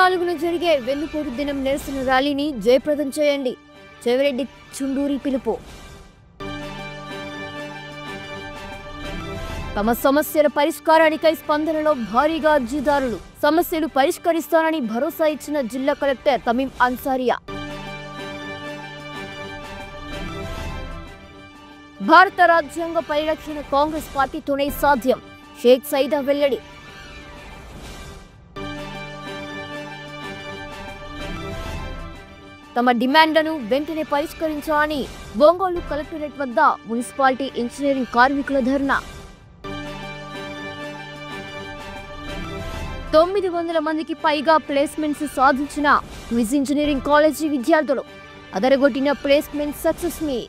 4న జరిగే వెన్నుపోటు దినం నిరసన ర్యాలీని జయప్రదం చేయండి. చెవిరెడ్డి చుండూరి పిలుపు. తమ సమస్యల పరిష్కారానికై స్పందనలో భారీగా అర్జీదారులు. సమస్యలు పరిష్కరిస్తానని భరోసా ఇచ్చిన జిల్లా కలెక్టర్ తమీం అన్సారియా. భారత రాజ్యాంగ పరిరక్షణ కాంగ్రెస్ పార్టీతోనే సాధ్యం. షేక్ సైదా వెల్లడి. తమ డిమాండ్లను వెంటనే పరిష్కరించాలని ఒంగోలు కలెక్టరేట్ వద్ద మున్సిపాలిటీ ఇంజనీరింగ్ కార్మికుల ధర్నా. 900 మందికి పైగా ప్లేస్మెంట్స్ సాధించిన క్విజ్ ఇంజనీరింగ్ కాలేజీ విద్యార్థులు. అదరగొట్టిన ప్లేస్మెంట్ సక్సెస్ మీ.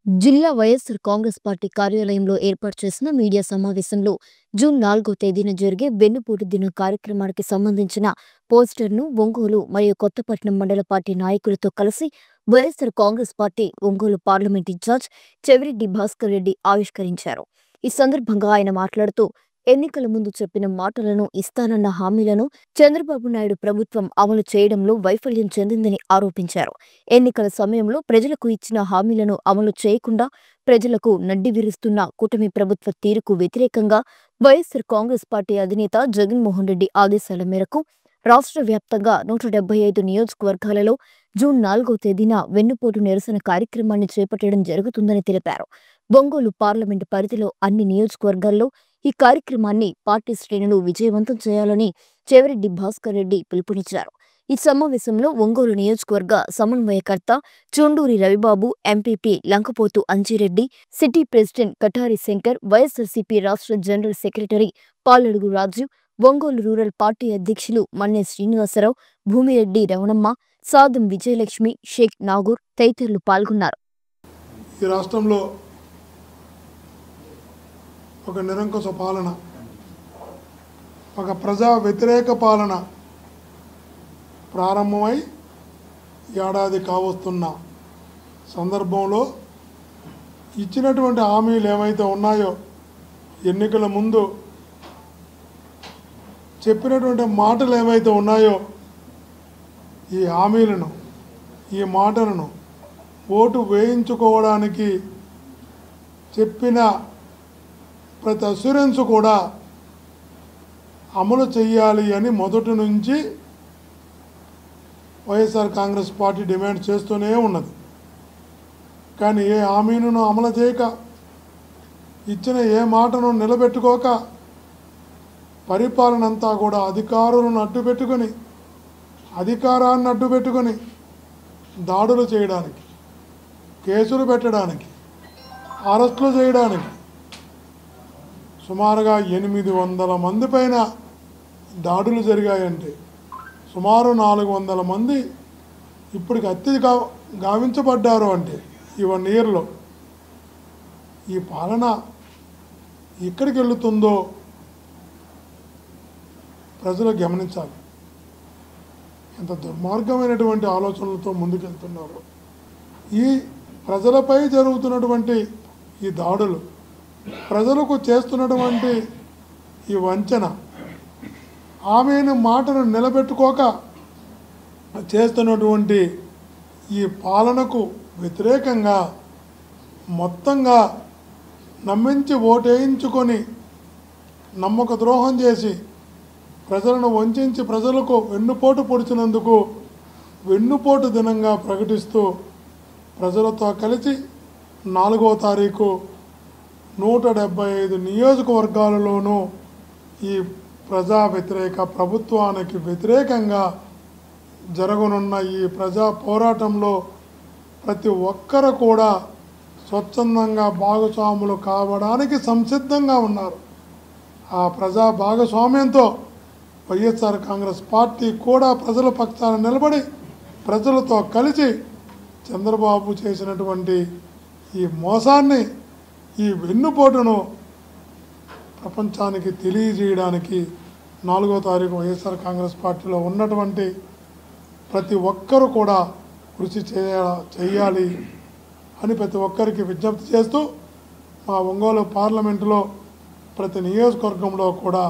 జిల్లా వైఎస్ఆర్ కాంగ్రెస్ పార్టీ కార్యాలయంలో ఏర్పాటు చేసిన మీడియా సమావేశంలో జూన్ 4వ తేదీన జరిగే వెన్నుపోటు దినం కార్యక్రమానికి సంబంధించిన పోస్టర్ను ఒంగోలు మరియు కొత్తపట్నం మండల పార్టీ నాయకులతో కలిసి YSR Congress party Ongole parliament in charge Chevireddy Bhaskar Reddy ఆవిష్కరించారు. ఈ సందర్భంగా ఆయన మాట్లాడుతూ ఎన్నికల ముందు చెప్పిన మాటలను, ఇస్తానన్న హామీలను చంద్రబాబు నాయుడు ప్రభుత్వం అమలు చేయడంలో వైఫల్యం చెందిందని ఆరోపించారు. ఎన్నికల సమయంలో ప్రజలకు ఇచ్చిన హామీలను అమలు చేయకుండా ప్రజలకు నడ్డి విరుస్తున్న కూటమి ప్రభుత్వ తీరుకు వ్యతిరేకంగా వైఎస్ఆర్ కాంగ్రెస్ పార్టీ అధినేత జగన్మోహన్ రెడ్డి ఆదేశాల మేరకు రాష్ట్ర వ్యాప్తంగా 175 నియోజకవర్గాలలో జూన్ 4వ తేదీన వెన్నుపోటు నిరసన కార్యక్రమాన్ని చేపట్టడం జరుగుతుందని తెలిపారు. ఒంగోలు పార్లమెంటు పరిధిలో అన్ని నియోజకవర్గాల్లో ఈ కార్యక్రమాన్ని పార్టీ శ్రేణులు విజయవంతం చేయాలని చెవిరెడ్డి భాస్కర్ రెడ్డి పిలుపునిచ్చారు. ఈ సమావేశంలో ఒంగోలు నియోజకవర్గ సమన్వయకర్త Chunduri Ravibabu, MPP Lankapothu Anji Reddy, city president Katari Shankar, YSRCP రాష్ట్ర జనరల్ సెక్రటరీ పాలడుగు రాజు, ఒంగోలు రూరల్ పార్టీ అధ్యక్షులు మన్నె శ్రీనివాసరావు, భూమిరెడ్డి రమణమ్మ, సాదం విజయలక్ష్మి, షేక్ నాగూర్ తదితరులు పాల్గొన్నారు. ఈ రాష్ట్రంలో ఒక నిరంకుశ పాలన, ఒక ప్రజా వ్యతిరేక పాలన ప్రారంభమై ఏడాది కావస్తున్న సందర్భంలో ఇచ్చినటువంటి హామీలు ఏవైతే ఉన్నాయో, ఎన్నికల ముందు చెప్పినటువంటి మాటలు ఏవైతే ఉన్నాయో, ఈ హామీలను, ఈ మాటలను ఓటు వేయించుకోవడానికి చెప్పిన ప్రతి అష్యూరెన్స్ కూడా అమలు చేయాలి అని మొదటి నుంచి వైఎస్ఆర్ కాంగ్రెస్ పార్టీ డిమాండ్ చేస్తూనే ఉన్నది. కానీ ఏ హామీను అమలు చేయక, ఇచ్చిన ఏ మాటను నిలబెట్టుకోక, పరిపాలన అంతా కూడా అధికారులను అడ్డుపెట్టుకొని, అధికారాన్ని అడ్డుపెట్టుకొని దాడులు చేయడానికి, కేసులు పెట్టడానికి, అరెస్టులు చేయడానికి సుమారుగా 800 మంది పైన దాడులు జరిగాయంటే, సుమారు 400 మంది ఇప్పటికి హత్య గావించబడ్డారు. అంటే ఈ 1 ఇయర్లో ఈ పాలన ఎక్కడికి వెళుతుందో ప్రజలు గమనించాలి. ఎంత దుర్మార్గమైనటువంటి ఆలోచనలతో ముందుకెళ్తున్నారు. ఈ ప్రజలపై జరుగుతున్నటువంటి ఈ దాడులు, ప్రజలకు చేస్తున్నటువంటి ఈ వంచన, ఆమెను మాటను నిలబెట్టుకోక చేస్తున్నటువంటి ఈ పాలనకు వ్యతిరేకంగా మొత్తంగా నమ్మించి ఓటేయించుకొని నమ్మక ద్రోహం చేసి ప్రజలను వంచి ప్రజలకు వెన్నుపోటు పొడిచినందుకు వెన్నుపోటు దినంగా ప్రకటిస్తూ ప్రజలతో కలిసి 4వ తారీఖు 175 నియోజకవర్గాలలోనూ ఈ ప్రజా వ్యతిరేక ప్రభుత్వానికి వ్యతిరేకంగా జరగనున్న ఈ ప్రజా పోరాటంలో ప్రతి ఒక్కరు కూడా స్వచ్ఛందంగా భాగస్వాములు కావడానికి సంసిద్ధంగా ఉన్నారు. ఆ ప్రజా భాగస్వామ్యంతో వైఎస్ఆర్ కాంగ్రెస్ పార్టీ కూడా ప్రజల పక్షాన నిలబడి ప్రజలతో కలిసి చంద్రబాబు చేసినటువంటి ఈ మోసాన్ని, ఈ వెన్నుపోటును ప్రపంచానికి తెలియజేయడానికి 4వ తారీఖు వైఎస్ఆర్ కాంగ్రెస్ పార్టీలో ఉన్నటువంటి ప్రతి ఒక్కరూ కూడా కృషి చేయాలి అని ప్రతి ఒక్కరికి విజ్ఞప్తి చేస్తూ, మా ఒంగోలు పార్లమెంటులో ప్రతి నియోజకవర్గంలో కూడా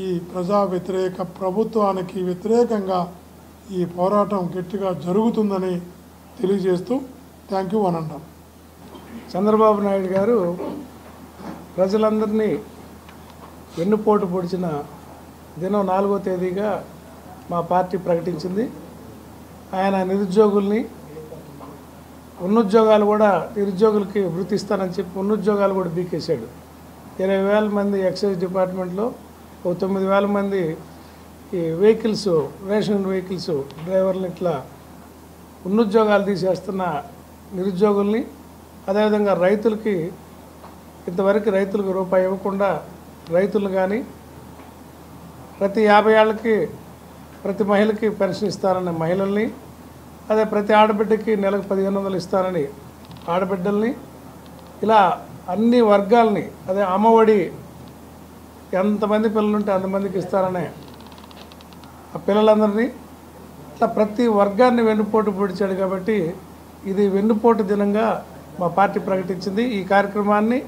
ఈ ప్రజా వ్యతిరేక ప్రభుత్వానికి వ్యతిరేకంగా ఈ పోరాటం గట్టిగా జరుగుతుందని తెలియజేస్తూ థ్యాంక్ యూ అని అంటాం. చంద్రబాబు నాయుడు గారు ప్రజలందరినీ వెన్నుపోటు పొడిచిన దినం 4వ తేదీగా మా పార్టీ ప్రకటించింది. ఆయన నిరుద్యోగుల్ని ఉన్నుద్యోగాలు కూడా నిరుద్యోగులకి వృత్తి ఇస్తానని చెప్పి ఉన్నుద్యోగాలు కూడా బీకేశాడు. 20,000 మంది ఎక్సైజ్ డిపార్ట్మెంట్లో 9,000 మంది ఈ వెహికల్స్ రేషన్ వెహికల్స్ డ్రైవర్లు ఇట్లా ఉన్నుద్యోగాలు తీసేస్తున్న నిరుద్యోగుల్ని, అదేవిధంగా రైతులకి ఇంతవరకు రైతులకు రూపాయి ఇవ్వకుండా రైతులు కానీ ప్రతి 50 ఏళ్ళకి ప్రతి మహిళకి పెన్షన్ ఇస్తారన్న మహిళల్ని, అదే ప్రతి ఆడబిడ్డకి నెలకు 1,500 ఇస్తారని ఆడబిడ్డల్ని, ఇలా అన్ని వర్గాలని, అదే అమ్మఒడి ఎంతమంది పిల్లలుంటే అంతమందికి ఇస్తారనే ఆ పిల్లలందరినీ, ఇట్లా ప్రతి వర్గాన్ని వెన్నుపోటు పొడిచాడు. కాబట్టి ఇది వెన్నుపోటు దినంగా మా పార్టీ ప్రకటించింది. ఈ కార్యక్రమాన్ని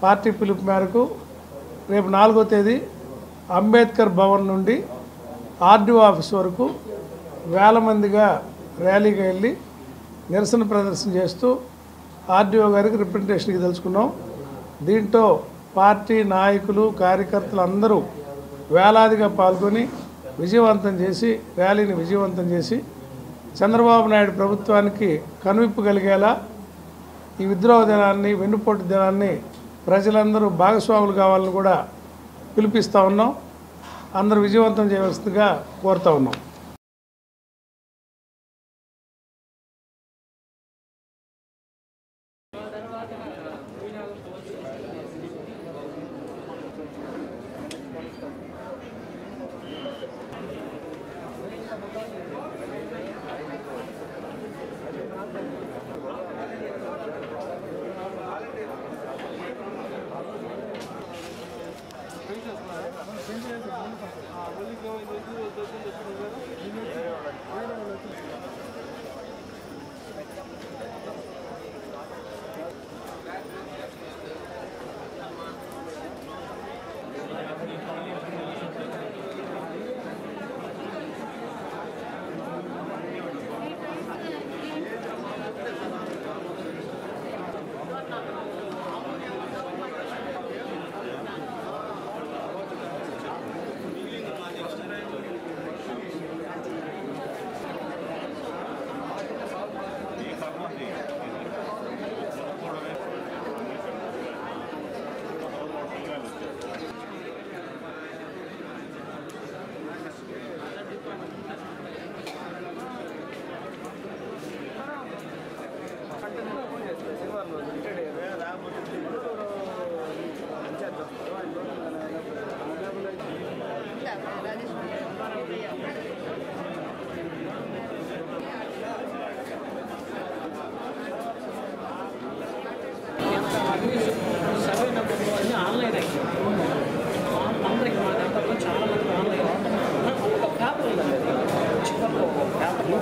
పార్టీ పిలుపు మేరకు రేపు 4వ తేదీ అంబేద్కర్ భవన్ నుండి ఆర్డీఓ ఆఫీస్ వరకు వేల మందిగా ర్యాలీగా వెళ్ళి నిరసన ప్రదర్శన చేస్తూ ఆర్డీఓ గారికి రిప్రజెంటేషన్కి తెలుసుకున్నాం. దీంట్లో పార్టీ నాయకులు కార్యకర్తలు అందరూ వేలాదిగా పాల్గొని విజయవంతం చేసి ర్యాలీని విజయవంతం చేసి చంద్రబాబు నాయుడు ప్రభుత్వానికి కనువిప్పు కలిగేలా ఈ విద్రోహ దినాన్ని వెన్నుపోటు దినాన్ని ప్రజలందరూ భాగస్వాములు కావాలని కూడా పిలిపిస్తూ ఉన్నాం. అందరూ విజయవంతం చేయవలసిందిగా కోరుతూ ఉన్నాం. సర్వే నెంబర్లో అన్నీ ఆన్లైన్ అయిపోయింది. అందరికి మా నెంబర్లో చాలా మంది ఆన్లైన్ ఒక పేపర్ ఉందండి, చివరిలో పేపర్లో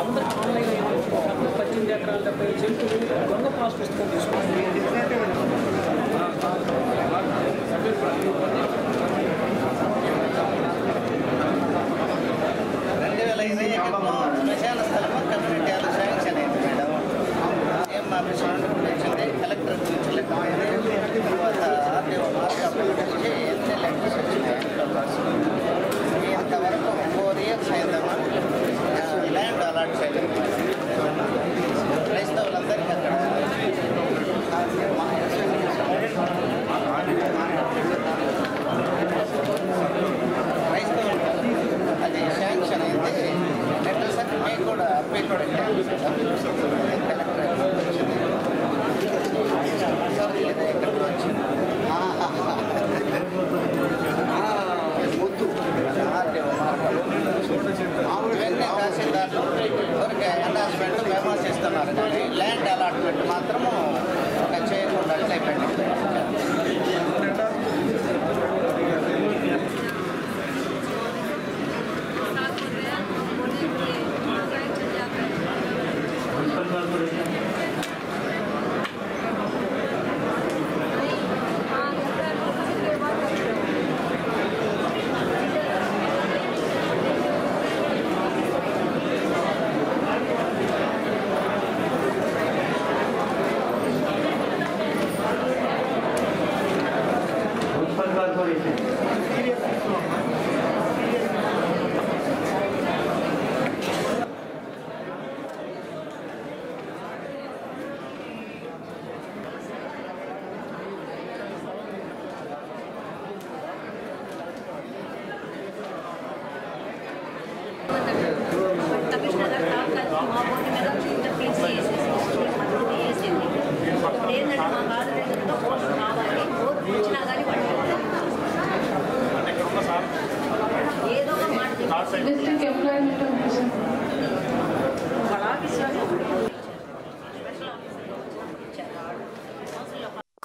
అందరికి ఆన్లైన్ అయిపోయింది. 18 ఎకరాల 70 సెంట్లు దొంగ పాస్ పుస్తకం తీసుకున్నాం. శ్మశాన స్థలము కమ్యూనిటీ హాల్ శాంక్షన్ అయింది మేడం. ఏం మా వచ్చింది కలెక్టర్ నుంచి లెక్క తర్వాత ఆర్డీఓ అప్లికేషన్కి ఎన్ని లెటర్స్ వచ్చినాయి. ఇంతవరకు 4 years అయిందమ్మా ల్యాండ్ అలాట్ చేయడం. క్రైస్తవులందరికీ అక్కడ క్రైస్తవులు అది శాంక్షన్ అయింది. లెటర్స్ అన్ని మీకు కూడా అప్పీల్ పెట్టాను. కలెక్టర్ వచ్చింది సార్ లేదా ఎక్కడ వచ్చింది ముద్దు ఇవన్నీ తహసీల్దార్లు ఊరికే అనౌన్స్మెంట్ మెమోస్ ఇస్తున్నారు కానీ ల్యాండ్ అలాట్మెంట్ మాత్రము చేయకుండా అయిపోయింది. District employment officer. వాళ్ళ ఆఫీసర్లో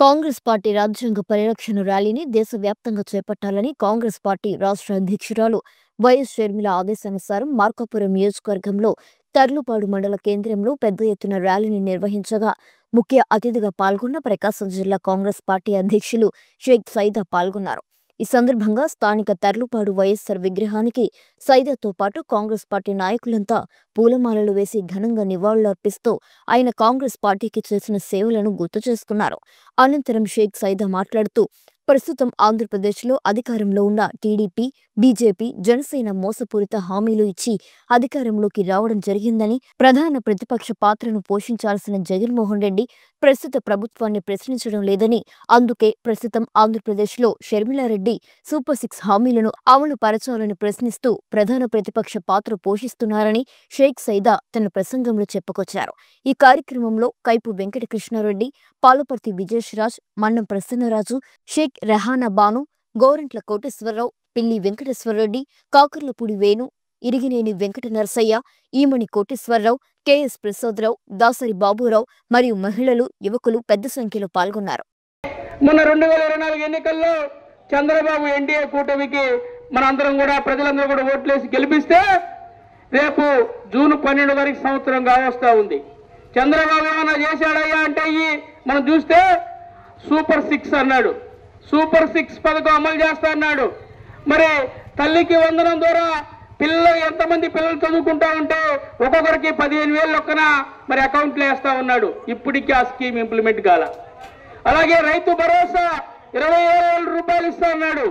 కాంగ్రెస్ పార్టీ రాజ్యాంగ పరిరక్షణ ర్యాలీని దేశవ్యాప్తంగా చేపట్టాలని కాంగ్రెస్ పార్టీ రాష్ట్ర అధ్యక్షురాలు వైఎస్ షర్మిల ఆదేశానుసారం మార్కాపురం నియోజకవర్గంలో తర్లుపాడు మండల కేంద్రంలో పెద్ద ఎత్తున ర్యాలీని నిర్వహించగా ముఖ్య అతిథిగా పాల్గొన్న ప్రకాశం జిల్లా కాంగ్రెస్ పార్టీ అధ్యక్షులు షేక్ సైదా పాల్గొన్నారు. ఈ సందర్భంగా స్థానిక తర్లుపాడు వైఎస్సార్ విగ్రహానికి సైదాతో పాటు కాంగ్రెస్ పార్టీ నాయకులంతా పూలమాలలు వేసి ఘనంగా నివాళులర్పిస్తూ ఆయన కాంగ్రెస్ పార్టీకి చేసిన సేవలను గుర్తు చేసుకున్నారు. అనంతరం షేక్ సైదా మాట్లాడుతూ ప్రస్తుతం ఆంధ్రప్రదేశ్లో అధికారంలో ఉన్న టీడీపీ, బీజేపీ, జనసేన మోసపూరిత హామీలు ఇచ్చి అధికారంలోకి రావడం జరిగిందని, ప్రధాన ప్రతిపక్ష పాత్రను పోషించాల్సిన జగన్మోహన్ రెడ్డి ప్రస్తుత ప్రభుత్వాన్ని ప్రశ్నించడం లేదని, అందుకే ప్రస్తుతం ఆంధ్రప్రదేశ్లో షర్మిలారెడ్డి సూపర్ 6 హామీలను అమలు పరచాలని ప్రశ్నిస్తూ ప్రధాన ప్రతిపక్ష పాత్ర పోషిస్తున్నారని షేక్ సైదా తన ప్రసంగంలో చెప్పుకొచ్చారు. ఈ కార్యక్రమంలో కైపు వెంకటకృష్ణారెడ్డి, పాలపర్తి విజేష్రాజ్, మన్నం ప్రసన్నరాజు, షేక్ రెహానా బాను, గోరంట్ల కోటేశ్వరరావు, పిల్లి వెంకటేశ్వరరెడ్డి, కాకర్లపూడి వేణు, ఇరిగినేని వెంకట నరసయ్య, ఈమణి కోటేశ్వరరావు, కెఎస్ ప్రసాదరావు, దాసరి బాబురావు మరియు మహిళలు, యువకులు పెద్ద సంఖ్యలో పాల్గొన్నారు. మొన్న 2024 ఎన్నికల్లో చంద్రబాబు ఎన్డీఏ కూటమికి మనందరం కూడా ప్రజలందరూ కూడా ఓట్లేసి గెలిపిస్తే రేపు జూన్ 12 వరకు సంవత్సరం కావస్తా ఉంది. చంద్రబాబు ఏమైనా చేశాడయ్యా అంటే మనం చూస్తే సూపర్ 6 అన్నాడు. సూపర్ 6 పథకం అమలు చేస్తా అన్నాడు. మరి తల్లికి వందనం ద్వారా ఎంతమంది పిల్లలు చదువుకుంటా ఉంటే ఒక్కొక్కరికి 15,000 లొక్కన మరి అకౌంట్లో వేస్తా ఉన్నాడు. ఇప్పటికీ ఆ స్కీమ్ ఇంప్లిమెంట్ కాల. అలాగే రైతు భరోసా 27,000 రూపాయలు ఇస్తా అన్నాడు.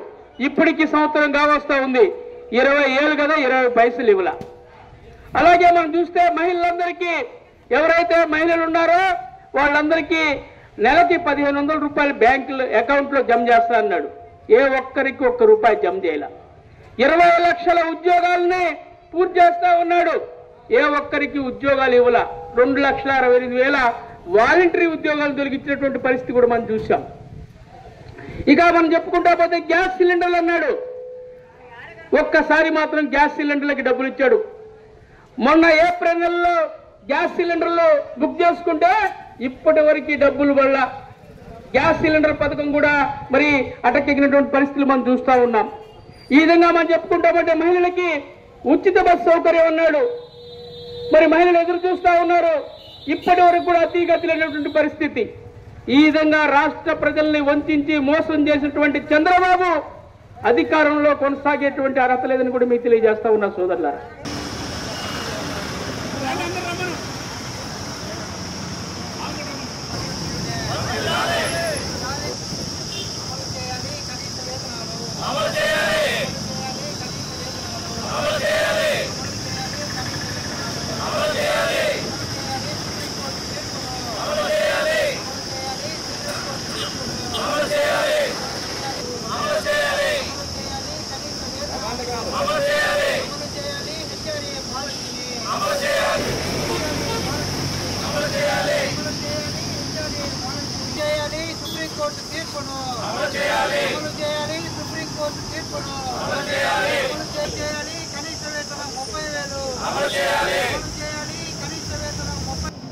ఇప్పటికి సంవత్సరం కావస్తా ఉంది. 20,000 కదా, 20 పైసలు ఇవ్వాల. అలాగే మనం చూస్తే మహిళలందరికీ, ఎవరైతే మహిళలు ఉన్నారో వాళ్ళందరికీ నెలకి 1,500 రూపాయలు బ్యాంకులు అకౌంట్లో జమ చేస్తా అన్నాడు. ఏ ఒక్కరికి ₹1 జమ చేయాల. 20 లక్షల ఉద్యోగాలని పూర్తి చేస్తా ఉన్నాడు. ఏ ఒక్కరికి ఉద్యోగాలు ఇవ్వాల. 2,68,000 వాలంటరీ ఉద్యోగాలు దొరికించినటువంటి పరిస్థితి కూడా మనం చూసాం. ఇక మనం చెప్పుకుంటా పోతే గ్యాస్ సిలిండర్లు అన్నాడు. ఒక్కసారి మాత్రం గ్యాస్ సిలిండర్లకి డబ్బులు ఇచ్చాడు. మొన్న ఏప్రిల్ నెలలో గ్యాస్ సిలిండర్లు బుక్ చేసుకుంటే ఇప్పటి వరకు డబ్బులు వల్ల గ్యాస్ సిలిండర్ పథకం కూడా మరి అటకెక్కినటువంటి పరిస్థితులు మనం చూస్తూ ఉన్నాం. ఈ విధంగా మనం చెప్పుకుంటామంటే మహిళలకి ఉచిత బస్సు సౌకర్యం అన్నాడు. మరి మహిళలు ఎదురు చూస్తూ ఉన్నారు. ఇప్పటి వరకు కూడా అతీగతిలేనటువంటి పరిస్థితి. ఈ విధంగా రాష్ట్ర ప్రజల్ని వంచి మోసం చేసినటువంటి చంద్రబాబు అధికారంలో కొనసాగేటువంటి అర్హత లేదని కూడా మీకు తెలియజేస్తా ఉన్నా సోదరులారా.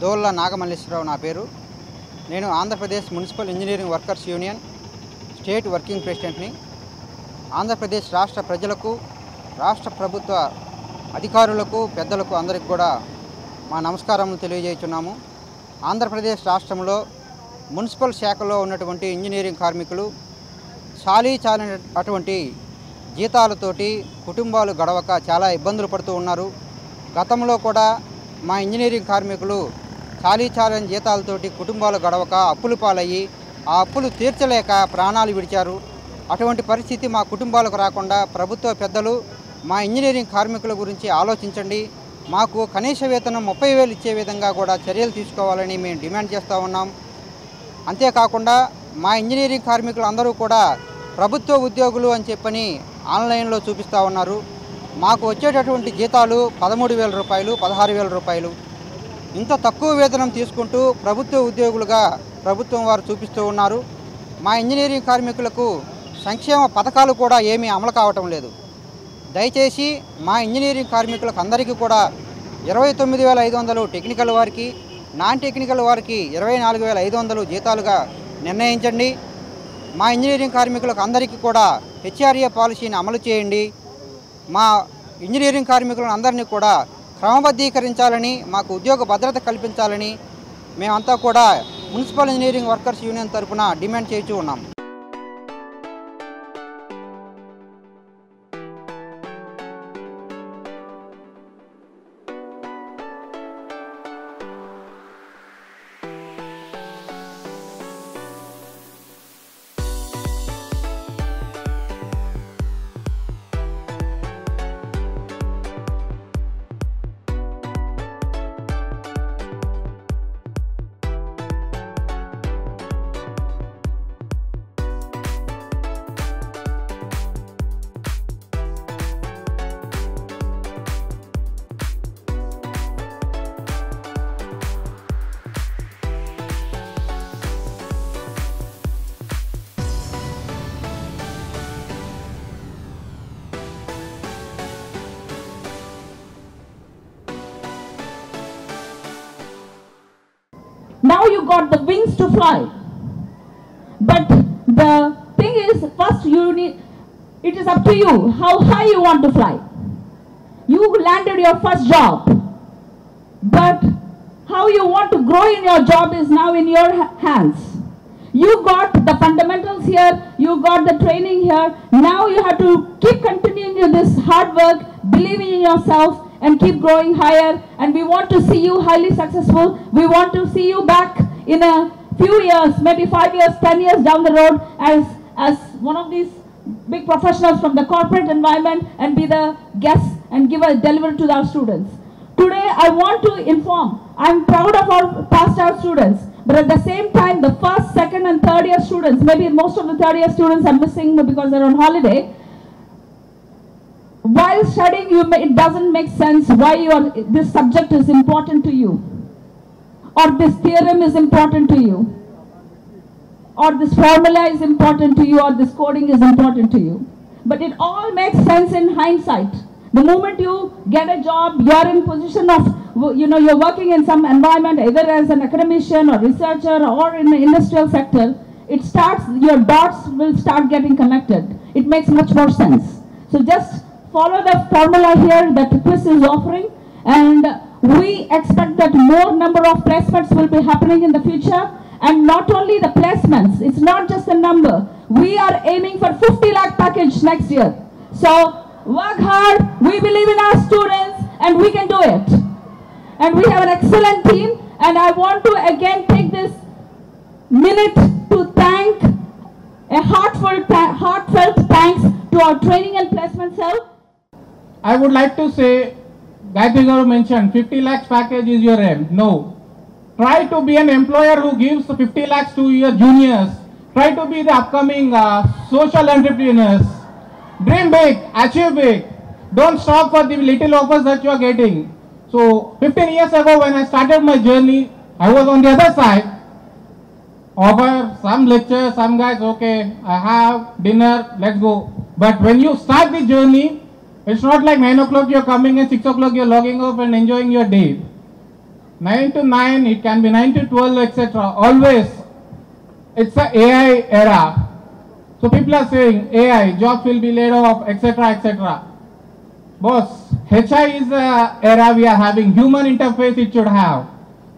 దోళ్ళ నాగమల్లేశ్వరరావు నా పేరు. నేను Andhra Pradesh municipal engineering workers union state working ప్రెసిడెంట్ని. ఆంధ్రప్రదేశ్ రాష్ట్ర ప్రజలకు, రాష్ట్ర ప్రభుత్వ అధికారులకు, పెద్దలకు అందరికి కూడా మా నమస్కారం తెలియజేస్తున్నాము. ఆంధ్రప్రదేశ్ రాష్ట్రంలో మున్సిపల్ శాఖలో ఉన్నటువంటి ఇంజనీరింగ్ కార్మికులు చాలినటువంటి జీతాలతోటి కుటుంబాలు గడవక చాలా ఇబ్బందులు పడుతూ ఉన్నారు. గతంలో కూడా మా ఇంజనీరింగ్ కార్మికులు చాలని జీతాలతోటి కుటుంబాలు గడవక అప్పులు పాలయ్యి ఆ అప్పులు తీర్చలేక ప్రాణాలు విడిచారు. అటువంటి పరిస్థితి మా కుటుంబాలకు రాకుండా ప్రభుత్వ పెద్దలు మా ఇంజనీరింగ్ కార్మికుల గురించి ఆలోచించండి. మాకు కనీస వేతనం 30,000 ఇచ్చే విధంగా కూడా చర్యలు తీసుకోవాలని మేము డిమాండ్ చేస్తూ ఉన్నాం. అంతేకాకుండా మా ఇంజనీరింగ్ కార్మికులు అందరూ కూడా ప్రభుత్వ ఉద్యోగులు అని చెప్పని ఆన్లైన్లో చూపిస్తూ ఉన్నారు. మాకు వచ్చేటటువంటి జీతాలు 13,000 రూపాయలు, 16,000 రూపాయలు. ఇంత తక్కువ వేతనం తీసుకుంటూ ప్రభుత్వ ఉద్యోగులుగా ప్రభుత్వం వారు చూపిస్తూ ఉన్నారు. మా ఇంజనీరింగ్ కార్మికులకు సంక్షేమ పథకాలు కూడా ఏమీ అమలు కావటం లేదు. దయచేసి మా ఇంజనీరింగ్ కార్మికులకు అందరికీ కూడా 29,500 టెక్నికల్ వారికి, నాన్ టెక్నికల్ వారికి 24,500 జీతాలుగా నిర్ణయించండి. మా ఇంజనీరింగ్ కార్మికులకు అందరికీ కూడా హెచ్ఆర్ఏ పాలసీని అమలు చేయండి. మా ఇంజనీరింగ్ కార్మికులను అందరినీ కూడా క్రమబద్ధీకరించాలని, మాకు ఉద్యోగ భద్రత కల్పించాలని మేమంతా కూడా మున్సిపల్ ఇంజనీరింగ్ వర్కర్స్ యూనియన్ తరఫున డిమాండ్ చేస్తూ ఉన్నాం. Now you got the wings to fly. But the thing is, first it is up to you how high you want to fly. You landed your first job, but how you want to grow in your job is now in your hands. You got the fundamentals here, you got the training here. Now you have to keep continuing this hard work, believing in yourself, and keep growing higher. And we want to see you highly successful. We want to see you back in a few years, maybe 5 years, 10 years down the road as one of these big professionals from the corporate environment and be the guest and deliver to our students. Today I want to inform, I'm proud of our passed out students, but at the same time the first, second and third year students, maybe most of the third year students are missing because they're on holiday. While studying, it doesn't make sense why this subject is important to you, or this theorem is important to you, or this formula is important to you, or this coding is important to you. But it all makes sense in hindsight. The moment you get a job, you're in position of, you're working in some environment, either as an academician or researcher or in the industrial sector, your dots will start getting connected. It makes much more sense. So just follow the formula here that Chris is offering, and we expect that more number of placements will be happening in the future. And not only the placements, it's not just a number. We are aiming for 50 lakh package next year. So work hard, we believe in our students, and we can do it. And we have an excellent team, and I want to again take this minute to thank, a heartfelt thanks to our training and placement cell. I would like to say, Gayatri Garu mentioned 50 lakhs package is your aim. No. Try to be an employer who gives 50 lakhs to your juniors. Try to be the upcoming social entrepreneurs. Dream big, achieve big. Don't stop for the little offers that you are getting. So 15 years ago when I started my journey, I was on the other side. Offer some lecture, some guys, okay, I have dinner, let's go. But when you start the journey, it's not like 9 o'clock you're coming and 6 o'clock you're logging off and enjoying your day. 9 to 9, it can be 9 to 12, etc. Always, it's a AI era. So people are saying AI, jobs will be laid off, etc., etc. Boss, HI is the era we are having. Human interface it should have.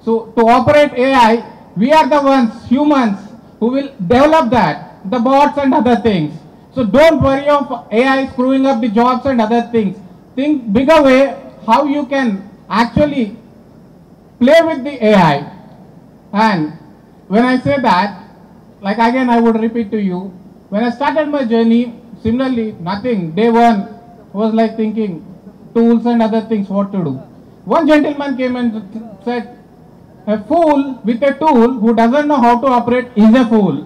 So to operate AI, we are the ones, humans, who will develop that, the bots and other things. So don't worry of AI screwing up the jobs and other things. Think bigger way how you can actually play with the AI. And when I say that, like again I would repeat to you, when I started my journey, similarly nothing, day one was like thinking tools and other things what to do. One gentleman came and said, a fool with a tool who doesn't know how to operate is a fool.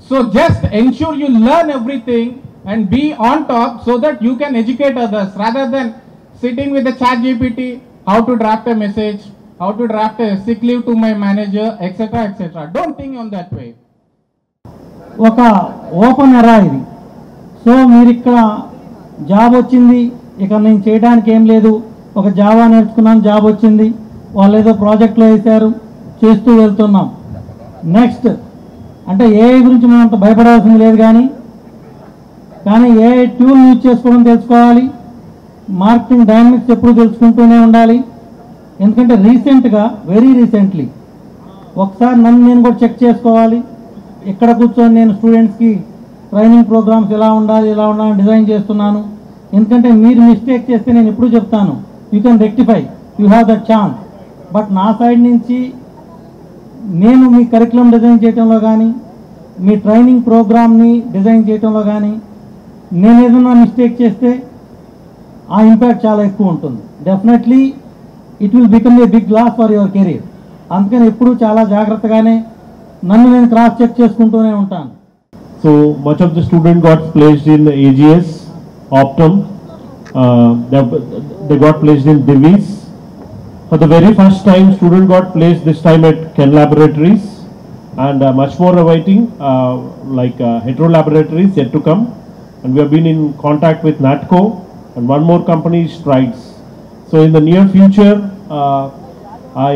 So just ensure you learn everything and be on top so that you can educate others rather than sitting with the ChatGPT, how to draft a message, how to draft a sick leave to my manager, etc., etc. Don't think on that way. ఒక open ఎరా ఇది. So మీరు ఇక్కడ job వచ్చింది, ఇక నేను చేయడానికి ఏం లేదు, ఒక జావా నేర్చుకున్నాను, జాబ్ వచ్చింది, వాళ్ళు ఏదో ప్రాజెక్ట్లో వేశారు, చేస్తూ వెళ్తున్నాం. నెక్స్ట్ అంటే ఏఐ గురించి మనం అంత భయపడాల్సింది లేదు, కానీ ఏఐ ట్యూల్ యూజ్ చేసుకోవడం తెలుసుకోవాలి. మార్కెటింగ్ డైనమిక్స్ ఎప్పుడు తెలుసుకుంటూనే ఉండాలి. ఎందుకంటే రీసెంట్గా వెరీ రీసెంట్లీ ఒకసారి నన్ను నేను కూడా చెక్ చేసుకోవాలి. ఇక్కడ కూర్చొని నేను స్టూడెంట్స్కి ట్రైనింగ్ ప్రోగ్రామ్స్ ఎలా ఉండాలి డిజైన్ చేస్తున్నాను. ఎందుకంటే మీరు మిస్టేక్ చేస్తే నేను ఎప్పుడు చెప్తాను, you can rectify, you have that chance. But నా సైడ్ నుంచి నేను మీ కరికులం డిజైన్ చేయడంలో కానీ, మీ ట్రైనింగ్ ప్రోగ్రామ్ని డిజైన్ చేయడంలో కానీ నేను ఏదైనా మిస్టేక్ చేస్తే ఆ ఇంపాక్ట్ చాలా ఎక్కువ ఉంటుంది. Definitely it will become a big loss for your career. అందుకని ఎప్పుడు చాలా జాగ్రత్తగానే నన్ను నేను క్రాస్ చెక్ చేసుకుంటూనే ఉంటాను. So much of the student got placed in AGS, Optum, they got placed in Divis. For the very first time, student got placed this time at Ken Laboratories, and much more awaiting Hetero Laboratories yet to come. And we have been in contact with NATCO and one more company, Strides. So in the near future, I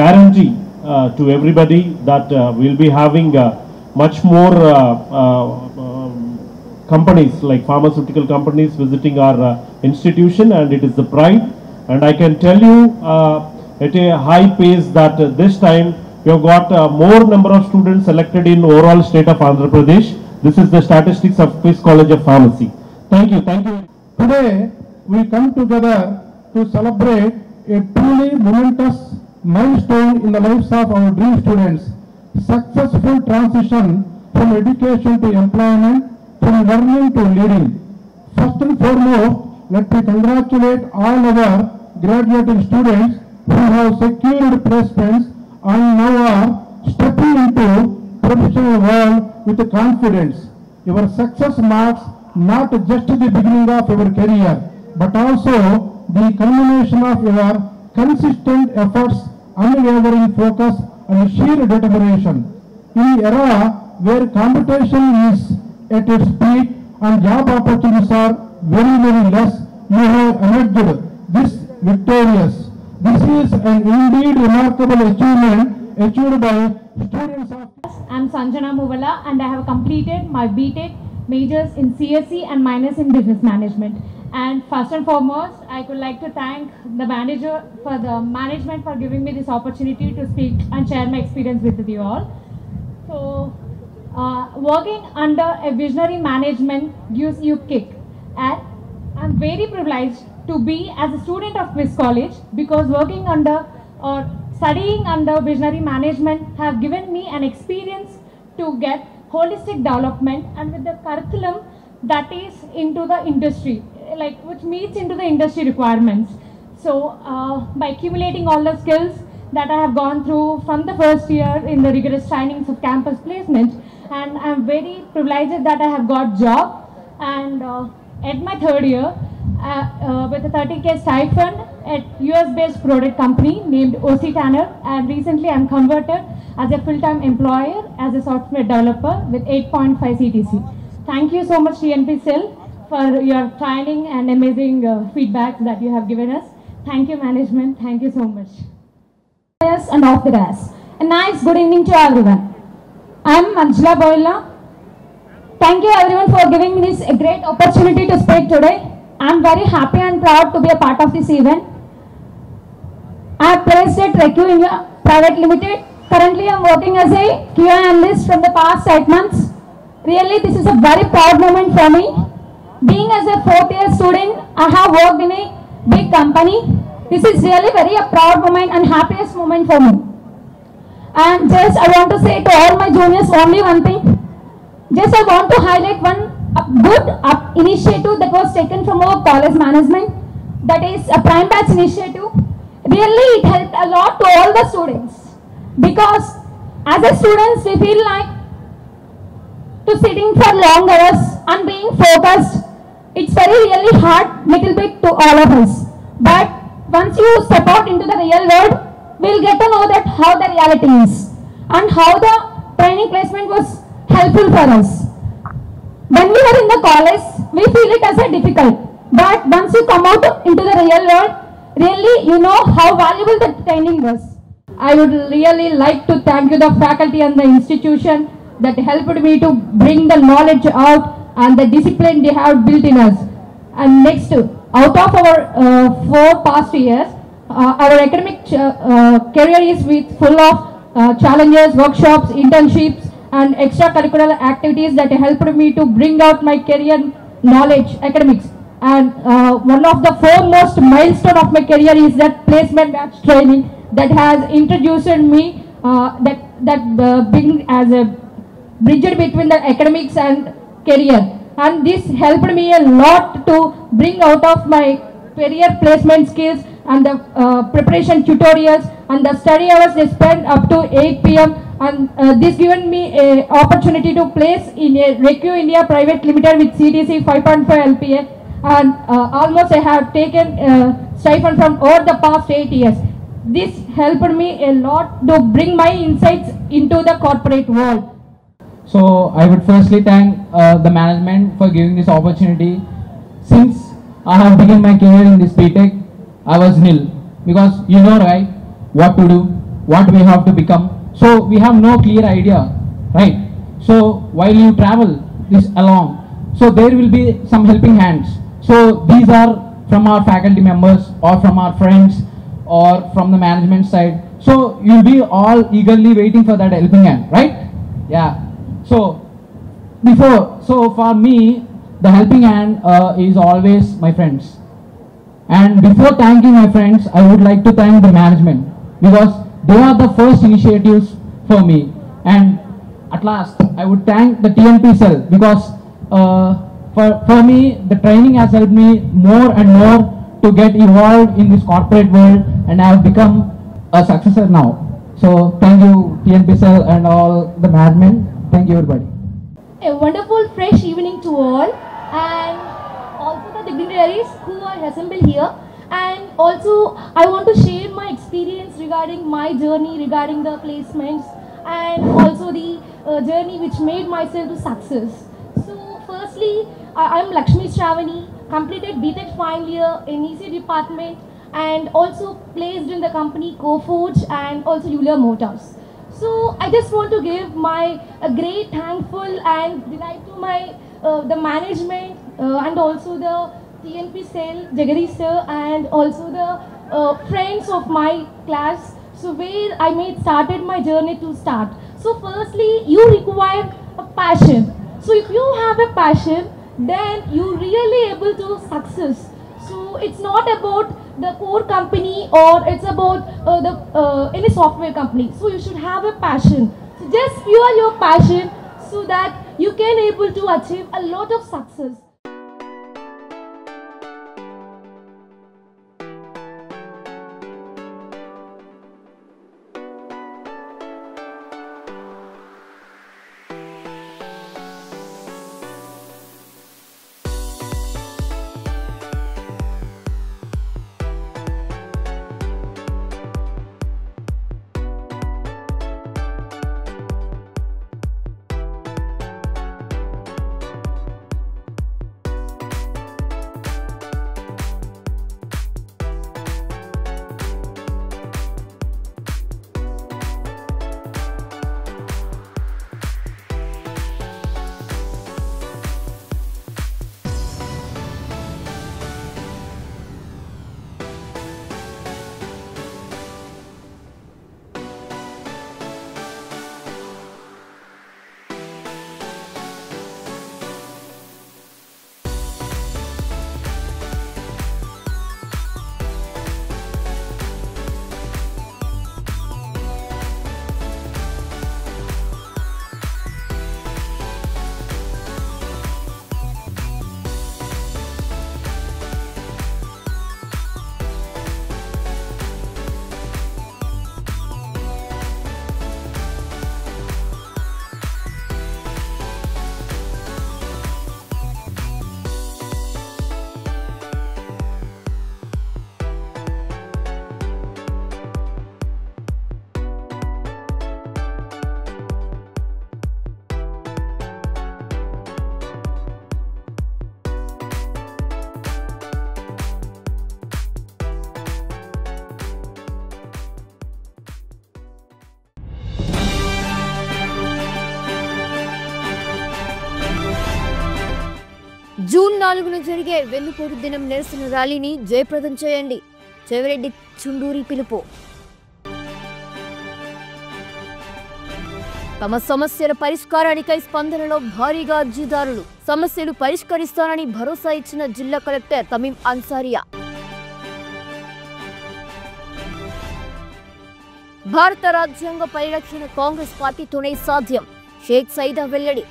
guarantee to everybody that we'll be having much more companies like pharmaceutical companies visiting our institution, and it is the pride. And I can tell you at a high pace that this time we have got more number of students selected in overall state of Andhra Pradesh. This is the statistics of Quiz College of Pharmacy. Thank you. Today we come together to celebrate a truly momentous milestone in the lives of our dream students. Successful transition from education to employment, from learning to leading. First and foremost, let me congratulate all our graduating students who have secured placements and now are stepping into professional world with confidence. Your success marks not just the beginning of your career, but also the culmination of your consistent efforts, unwavering focus, and sheer determination. In an era where competition is at its peak and job opportunities are very, very less, you have emerged this victorious. This is an indeed remarkable achievement achieved by students of... I'm Sanjana Muvala and I have completed my BTech majors in CSE and minors in business management. And first and foremost, I would like to thank the management for giving me this opportunity to speak and share my experience with you all. So, working under a visionary management gives you kick. And I'm very privileged to be as a student of Quiz College, because working under or studying under visionary management have given me an experience to get holistic development and with the curriculum that is into the industry, which meets into the industry requirements. So by accumulating all the skills that I have gone through from the first year in the rigorous trainings of campus placement, and I'm very privileged that I have got job, and at my third year with a 30K stipend at US-based product company named OC Tanner, and recently I'm converted as a full-time employer as a software developer with 8.5 CTC. Thank you so much TNP Cell for your training and amazing feedback that you have given us. Thank you management, thank you so much. Yes, and off the gas. A nice good evening to everyone. I'm Manjula Boyla. Thank you everyone for giving me this a great opportunity to speak today. I'm very happy and proud to be a part of this event. I have placed at Recu India Private Limited. Currently I'm working as a QA analyst from the past 8 months. Really this is a very proud moment for me. Being as a 4th year student, I have worked in a big company. This is really very a proud moment and happiest moment for me. And just I want to say to all my juniors only one thing. Just I want to highlight one good initiative that was taken from our college management. That is a Prime Batch initiative. Really it helped a lot to all the students. Because as a students we feel like to sitting for long hours and being focused. It's very really hard little bit to all of us. But once you step out into the real world, we'll get to know that how the reality is and how the training placement was helpful for us. When we were in the college, we feel it as a difficult. But once you come out into the real world, really you know how valuable the training was. I would really like to thank you, the faculty and the institution that helped me to bring the knowledge out and the discipline they have built in us. And next, out of our 4 past years, our academic career is full of challenges, workshops, internships and extracurricular activities that helped me to bring out my career knowledge, academics. And one of the foremost milestone of my career is that placement batch training that has introduced me, that being as a bridge between the academics and career. And this helped me a lot to bring out of my career placement skills and the preparation tutorials and the study hours they spent up to 8 p.m. And this given me a opportunity to place in a Recu India Private Limited with CTC 5.5 LPA, and almost I have taken stipend from over the past 8 years. This helped me a lot to bring my insights into the corporate world. So I would firstly thank the management for giving this opportunity. Since I have begun my career in this BTech, I was nil, because you know, right, what to do, what we have to become. So we have no clear idea, right? So while you travel this along, so there will be some helping hands. So these are from our faculty members or from our friends or from the management side. So you'll be all eagerly waiting for that helping hand, right? Yeah. So for me, the helping hand is always my friends. And before thanking my friends, I would like to thank the management, because they are the first initiatives for me. And at last, I would thank the TNP cell, because for me, the training has helped me more and more to get involved in this corporate world, and I have become a successor now. So thank you, TNP cell and all the management. Thank you, everybody. A wonderful fresh evening to all, and also the dignitaries who are assembled here. And also I want to share my experience regarding my journey regarding the placements, and also the journey which made myself to success. So firstly, I'm Lakshmi Shravani, completed BTech final year in EC department, and also placed in the company Coforge and also Euler Motors. So I just want to give my great thankful and delight to my the management and also the TNP cell, Jagadish sir, and also the friends of my class. So where I started my journey to start. So firstly, you require a passion. So if you have a passion, then you really able to success. So it's not about the core company or it's about any software company. So you should have a passion. So just fuel your passion so that you can able to achieve a lot of success. June 4న జరిగే వెన్నుపోటు దినం నిరసన ర్యాలీని జయప్రదం చేయండి. చెవిరెడ్డి చుండూరి పిలుపు. తమ సమస్యల పరిష్కారానికై స్పందనలో భారీగా అర్జీదారులు. సమస్యలు పరిష్కరిస్తానని భరోసా ఇచ్చిన జిల్లా కలెక్టర్ తమీం అన్సారియా. భారత రాజ్యాంగ పరిరక్షణ కాంగ్రెస్ పార్టీతోనే సాధ్యం. షేక్ సైదా వెల్లడి.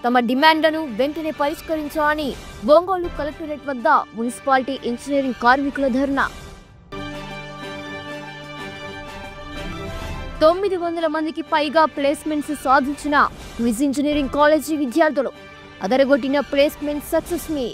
తమ డిమాండ్లను వెంటనే పరిష్కరించాలని ఒంగోలు కలెక్టరేట్ వద్ద మున్సిపాలిటీ ఇంజనీరింగ్ కార్మికుల ధర్నా. 900 మందికి పైగా ప్లేస్మెంట్స్ సాధించిన క్విజ్ ఇంజనీరింగ్ కాలేజీ విద్యార్థులు. అదరగొట్టిన ప్లేస్మెంట్ సక్సెస్ మీ